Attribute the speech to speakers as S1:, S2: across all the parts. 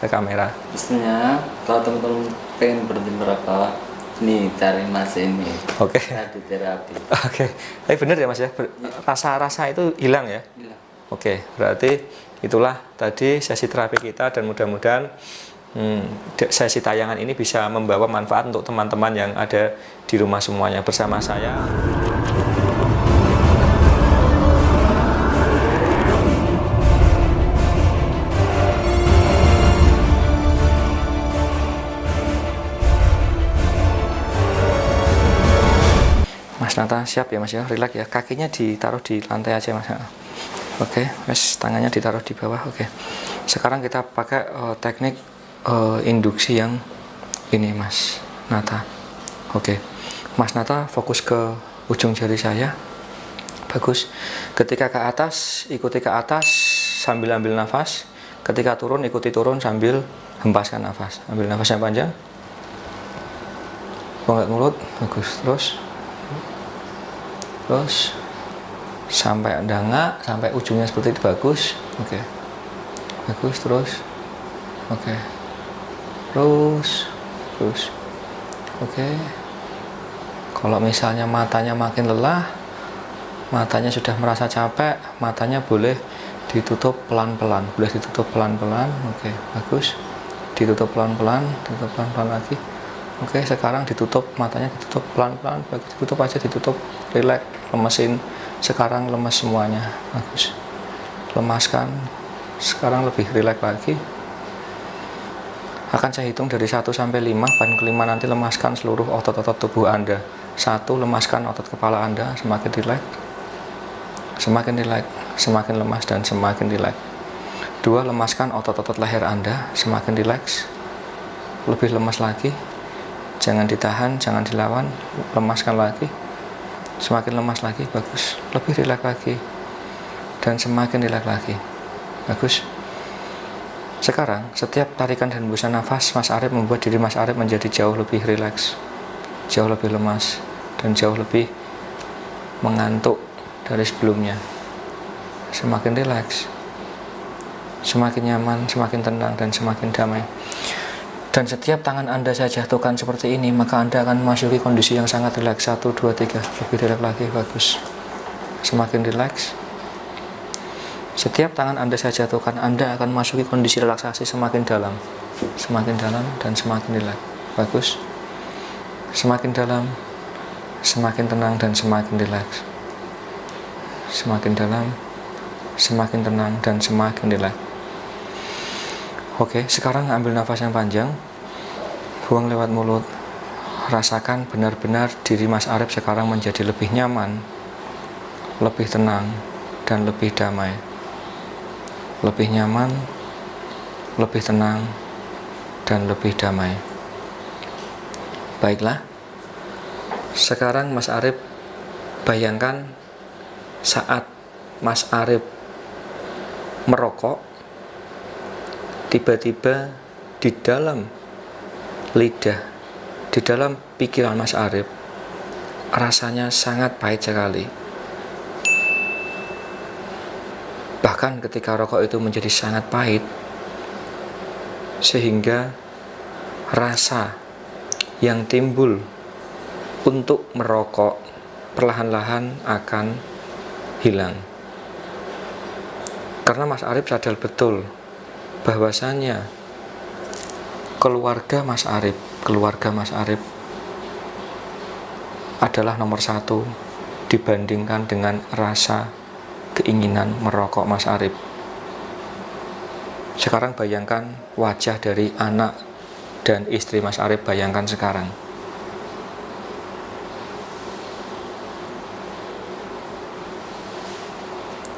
S1: ke kamera.
S2: Maksudnya kalau teman-teman pengen berhenti merokok, nih cari Mas ini.
S1: Oke.
S2: Tadi terapi.
S1: Oke. Tapi bener ya Mas ya, rasa-rasa itu hilang ya?
S2: Hilang.
S1: Oke, berarti itulah tadi sesi terapi kita, dan mudah-mudahan sesi tayangan ini bisa membawa manfaat untuk teman-teman yang ada di rumah semuanya. Bersama saya Mas Nata, siap ya Mas ya, relax ya, kakinya ditaruh di lantai aja Mas. Oke, wes, tangannya ditaruh di bawah. Oke, sekarang kita pakai teknik induksi yang ini Mas Nata. Oke, Mas Nata fokus ke ujung jari saya. Bagus. Ketika ke atas, ikuti ke atas sambil ambil nafas. Ketika turun, ikuti turun sambil hempaskan nafas. Ambil nafas yang panjang, buang mulut. Bagus. Terus sampai danga, sampai ujungnya seperti itu. Bagus. Oke. Bagus. Terus. Oke. Terus. Oke. Kalau misalnya matanya makin lelah, matanya sudah merasa capek, matanya boleh ditutup pelan-pelan. Oke, bagus. Ditutup pelan-pelan lagi. Oke, sekarang ditutup, matanya ditutup pelan-pelan. Bagus, ditutup aja, ditutup. Relax, lemesin. Sekarang lemes semuanya. Bagus. Lemaskan. Sekarang lebih relax lagi. Akan saya hitung dari 1 sampai 5. Paling kelima nanti lemaskan seluruh otot-otot tubuh Anda. 1, lemaskan otot kepala Anda, semakin rileks, semakin lemas dan semakin rileks. 2, lemaskan otot-otot leher Anda, semakin rileks, lebih lemas lagi. Jangan ditahan, jangan dilawan, lemaskan lagi, semakin lemas lagi. Bagus, lebih rileks lagi dan semakin rileks lagi. Bagus. Sekarang setiap tarikan dan hembusan nafas Mas Arif membuat diri Mas Arif menjadi jauh lebih rileks, jauh lebih lemas, dan jauh lebih mengantuk dari sebelumnya. Semakin rileks, semakin nyaman, semakin tenang, dan semakin damai. Dan setiap tangan Anda saya jatuhkan seperti ini, maka Anda akan memasuki kondisi yang sangat rileks. 1, 2, 3, lebih rileks lagi. Bagus. Semakin rileks. Setiap tangan Anda saya jatuhkan, Anda akan memasuki kondisi relaksasi semakin dalam, dan semakin rileks. Bagus. Semakin dalam, semakin tenang, dan semakin rileks. Semakin dalam, semakin tenang, dan semakin rileks. Oke, sekarang ambil nafas yang panjang, buang lewat mulut. Rasakan benar-benar diri Mas Arif sekarang menjadi lebih nyaman, lebih tenang, dan lebih damai. Lebih nyaman, lebih tenang, dan lebih damai. Baiklah, sekarang Mas Arif bayangkan saat Mas Arif merokok, tiba-tiba di dalam lidah, di dalam pikiran Mas Arif, rasanya sangat pahit sekali. Bahkan ketika rokok itu menjadi sangat pahit, sehingga rasa yang timbul untuk merokok perlahan-lahan akan hilang. Karena Mas Arif sadar betul bahwasannya keluarga Mas Arif adalah nomor 1 dibandingkan dengan rasa keinginan merokok Mas Arif. Sekarang bayangkan wajah dari anak dan istri Mas Arif, bayangkan sekarang.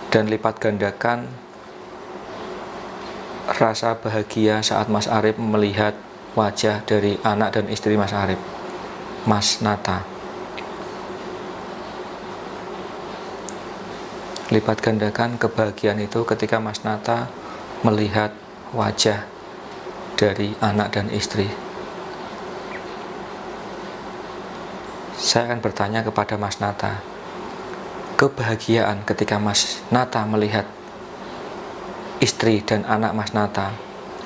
S1: Dan lipat gandakan rasa bahagia saat Mas Arif melihat wajah dari anak dan istri Mas Arif, Mas Nata. Lipat gandakan kebahagiaan itu ketika Mas Nata melihat wajah dari anak dan istri. Saya akan bertanya kepada Mas Nata, kebahagiaan ketika Mas Nata melihat istri dan anak Mas Nata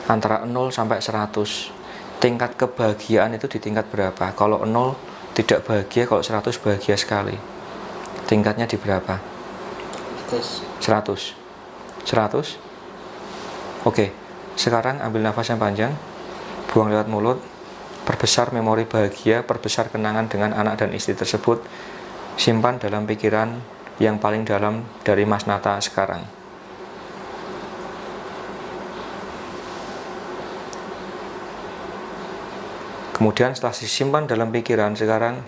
S1: Antara 0 sampai 100. Tingkat kebahagiaan itu di tingkat berapa? Kalau 0 tidak bahagia, kalau 100 bahagia sekali. Tingkatnya di berapa? 100. 100? Oke. Sekarang ambil nafas yang panjang, buang lewat mulut, perbesar memori bahagia, perbesar kenangan dengan anak dan istri tersebut, simpan dalam pikiran yang paling dalam dari Mas Nata sekarang. Kemudian setelah disimpan dalam pikiran, sekarang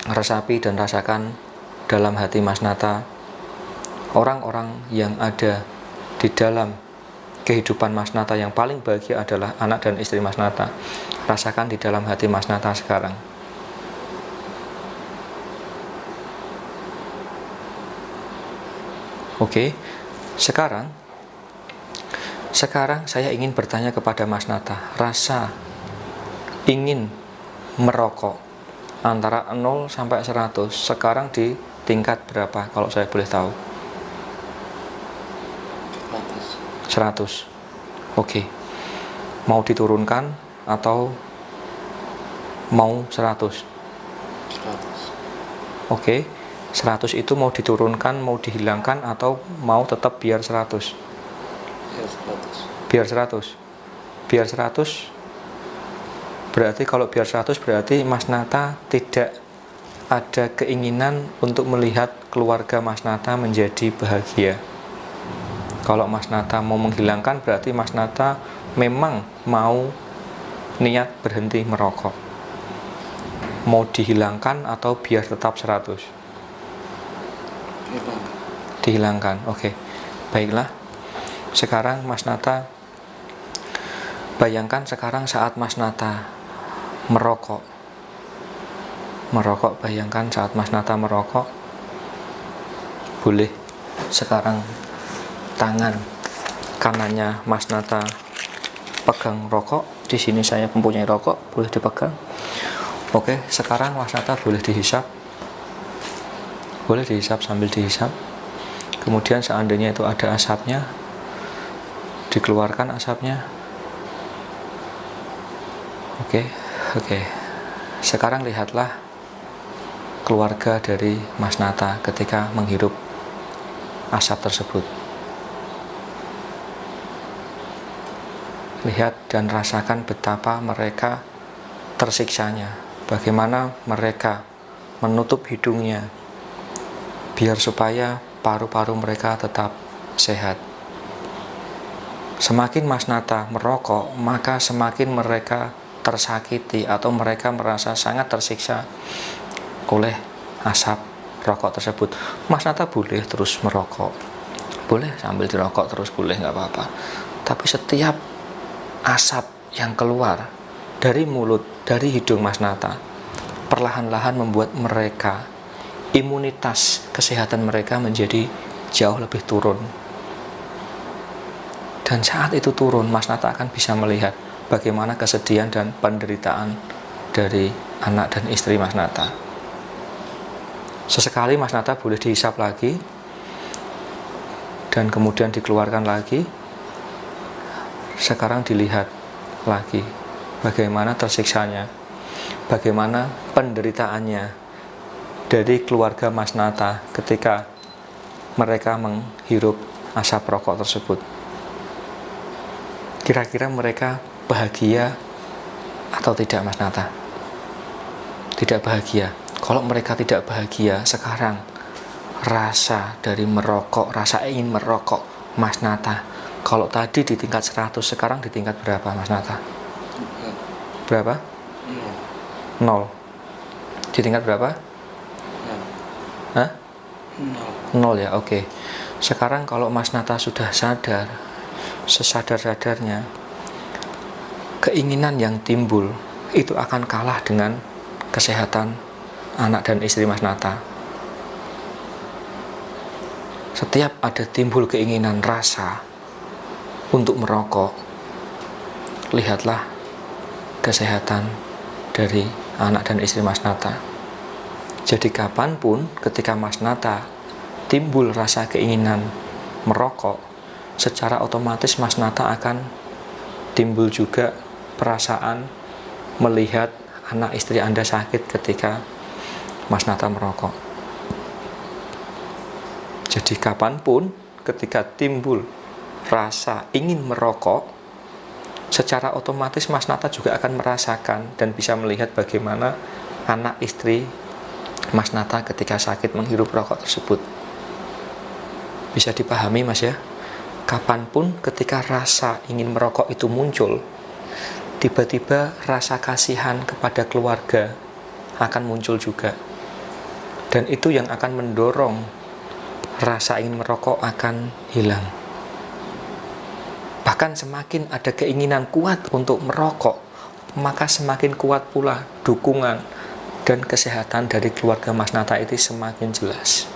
S1: resapi dan rasakan dalam hati Mas Nata orang-orang yang ada di dalam kehidupan Mas Nata yang paling bahagia adalah anak dan istri Mas Nata. Rasakan di dalam hati Mas Nata sekarang. Oke, sekarang saya ingin bertanya kepada Mas Nata, rasa ingin merokok antara 0 sampai 100 sekarang di tingkat berapa kalau saya boleh tahu? 100. Oke. Mau diturunkan atau mau 100? 100. Oke. 100 itu mau diturunkan, mau dihilangkan atau mau tetap biar 100? Biar 100. Biar 100. Berarti kalau biar 100 berarti Mas Nata tidak ada keinginan untuk melihat keluarga Mas Nata menjadi bahagia. Kalau Mas Nata mau menghilangkan berarti Mas Nata memang mau niat berhenti merokok. Mau dihilangkan atau biar tetap 100? Dihilangkan. Oke. Baiklah. Sekarang Mas Nata bayangkan sekarang saat Mas Nata merokok, bayangkan saat Mas Nata merokok. Boleh sekarang tangan kanannya Mas Nata pegang rokok. Di sini saya mempunyai rokok, boleh dipegang. Oke, sekarang Mas Nata boleh dihisap. Boleh dihisap sambil dihisap. Kemudian seandainya itu ada asapnya, dikeluarkan asapnya. Oke. Sekarang lihatlah keluarga dari Mas Nata ketika menghirup asap tersebut. Lihat dan rasakan betapa mereka tersiksanya. Bagaimana mereka menutup hidungnya biar supaya paru-paru mereka tetap sehat. Semakin Mas Nata merokok, maka semakin mereka tersakiti atau mereka merasa sangat tersiksa oleh asap rokok tersebut. Mas Nata boleh terus merokok, boleh sambil dirokok terus, boleh, nggak apa-apa. Tapi setiap asap yang keluar dari mulut, dari hidung Mas Nata, perlahan-lahan membuat mereka, imunitas kesehatan mereka menjadi jauh lebih turun. Dan saat itu turun, Mas Nata akan bisa melihat bagaimana kesedihan dan penderitaan dari anak dan istri Mas Nata. Sesekali Mas Nata boleh dihisap lagi dan kemudian dikeluarkan lagi. Sekarang dilihat lagi bagaimana tersiksanya, bagaimana penderitaannya dari keluarga Mas Nata ketika mereka menghirup asap rokok tersebut. Kira-kira mereka bahagia atau tidak Mas Nata? Tidak bahagia. Kalau mereka tidak bahagia, sekarang rasa dari merokok, rasa ingin merokok Mas Nata, kalau tadi di tingkat 100, sekarang di tingkat berapa Mas Nata? Berapa? 0. Di tingkat berapa? 0 ya, oke. Sekarang kalau Mas Nata sudah sadar, sesadar-sadarnya, keinginan yang timbul itu akan kalah dengan kesehatan anak dan istri Mas Nata. Setiap ada timbul keinginan rasa untuk merokok, lihatlah kesehatan dari anak dan istri Mas Nata. Jadi kapanpun ketika Mas Nata timbul rasa keinginan merokok, secara otomatis Mas Nata akan timbul juga perasaan melihat anak istri Anda sakit ketika Mas Nata merokok. Jadi kapanpun ketika timbul rasa ingin merokok, secara otomatis Mas Nata juga akan merasakan dan bisa melihat bagaimana anak istri Mas Nata ketika sakit menghirup rokok tersebut. Bisa dipahami Mas ya? Kapanpun ketika rasa ingin merokok itu muncul, tiba-tiba rasa kasihan kepada keluarga akan muncul juga. Dan itu yang akan mendorong rasa ingin merokok akan hilang. Bahkan semakin ada keinginan kuat untuk merokok, maka semakin kuat pula dukungan dan kesehatan dari keluarga Mas Nata itu semakin jelas.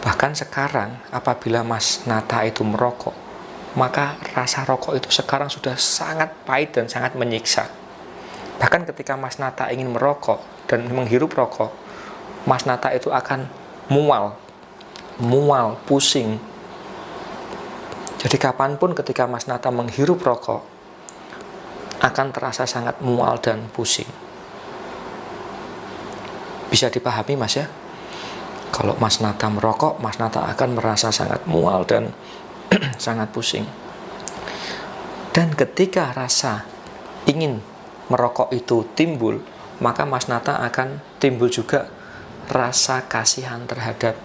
S1: Bahkan sekarang apabila Mas Nata itu merokok, maka rasa rokok itu sekarang sudah sangat pahit dan sangat menyiksa. Bahkan ketika Mas Nata ingin merokok dan menghirup rokok, Mas Nata itu akan mual, pusing. Jadi kapanpun ketika Mas Nata menghirup rokok, akan terasa sangat mual dan pusing. Bisa dipahami Mas ya? Kalau Mas Nata merokok, Mas Nata akan merasa sangat mual dan sangat pusing. Dan ketika rasa ingin merokok itu timbul, maka Mas Nata akan timbul juga rasa kasihan terhadap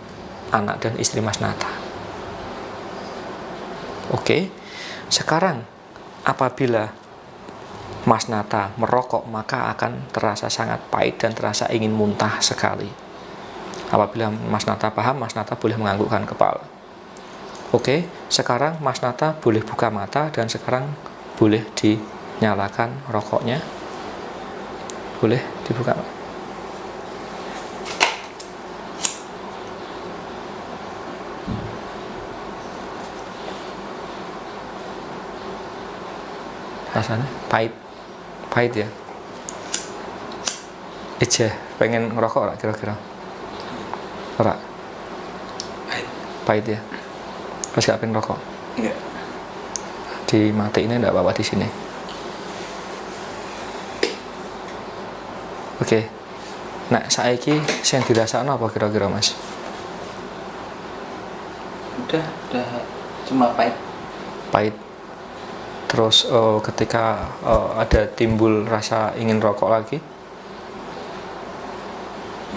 S1: anak dan istri Mas Nata. Oke, sekarang apabila Mas Nata merokok, maka akan terasa sangat pahit dan terasa ingin muntah sekali. Apabila Mas Nata paham, Mas Nata boleh menganggukkan kepala. Oke, sekarang Mas Nata boleh buka mata dan sekarang boleh dinyalakan rokoknya. Boleh dibuka. Rasanya pahit ya. Ije, pengen ngerokok ora kira-kira? Ora. Pahit ya. Terus gak pengen rokok?
S2: Iya.
S1: Di mati ini enggak apa-apa di sini. Oke. Nah, saiki sing dirasakno apa kira-kira Mas?
S2: Udah cuma pahit.
S1: Pahit. Terus ketika ada timbul rasa ingin rokok lagi?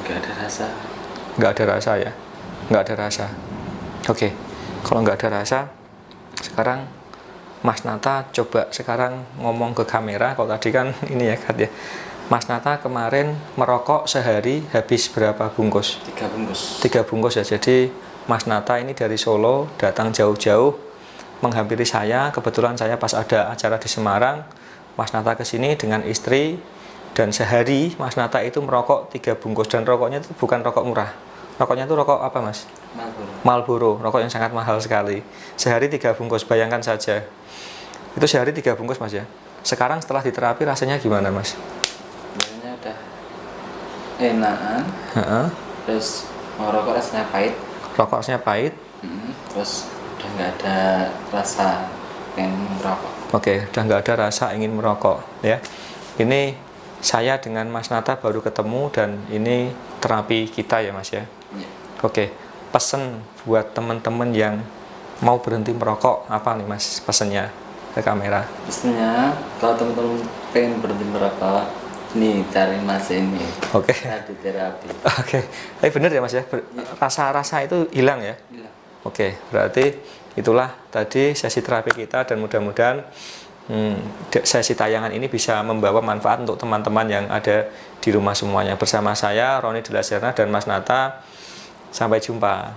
S2: Nggak ada rasa.
S1: Nggak ada rasa ya? Nggak ada rasa. Oke. Kalau nggak ada rasa, sekarang Mas Nata coba sekarang ngomong ke kamera. Kalau tadi kan ini ya Kat ya. Mas Nata kemarin merokok sehari habis berapa bungkus?
S2: 3 bungkus.
S1: 3 bungkus ya. Jadi Mas Nata ini dari Solo datang jauh-jauh menghampiri saya. Kebetulan saya pas ada acara di Semarang, Mas Nata kesini dengan istri, dan sehari Mas Nata itu merokok 3 bungkus, dan rokoknya itu bukan rokok murah. Rokoknya itu rokok apa Mas? Marlboro, rokok yang sangat mahal sekali. Sehari 3 bungkus, bayangkan saja. Itu sehari 3 bungkus Mas ya. Sekarang setelah diterapi rasanya gimana Mas?
S2: Rasanya udah enakan. Terus mau rokok rasanya pahit.
S1: Rokok rasanya pahit.
S2: Terus udah nggak ada rasa pengen merokok. Oke,
S1: udah nggak ada rasa ingin merokok ya. Ini saya dengan Mas Nata baru ketemu dan ini terapi kita ya Mas ya. Oke, pesen buat teman-teman yang mau berhenti merokok apa nih Mas pesennya ke kamera?
S2: Pesennya kalau teman-teman pengen berhenti merokok, nih cari Mas ini.
S1: Oke.
S2: Tadi terapi.
S1: Oke, tapi bener ya Mas ya, rasa-rasa itu hilang ya?
S2: Hilang.
S1: Oke, berarti itulah tadi sesi terapi kita, dan mudah-mudahan sesi tayangan ini bisa membawa manfaat untuk teman-teman yang ada di rumah semuanya. Bersama saya Roni Dela Serna dan Mas Nata, sampai jumpa.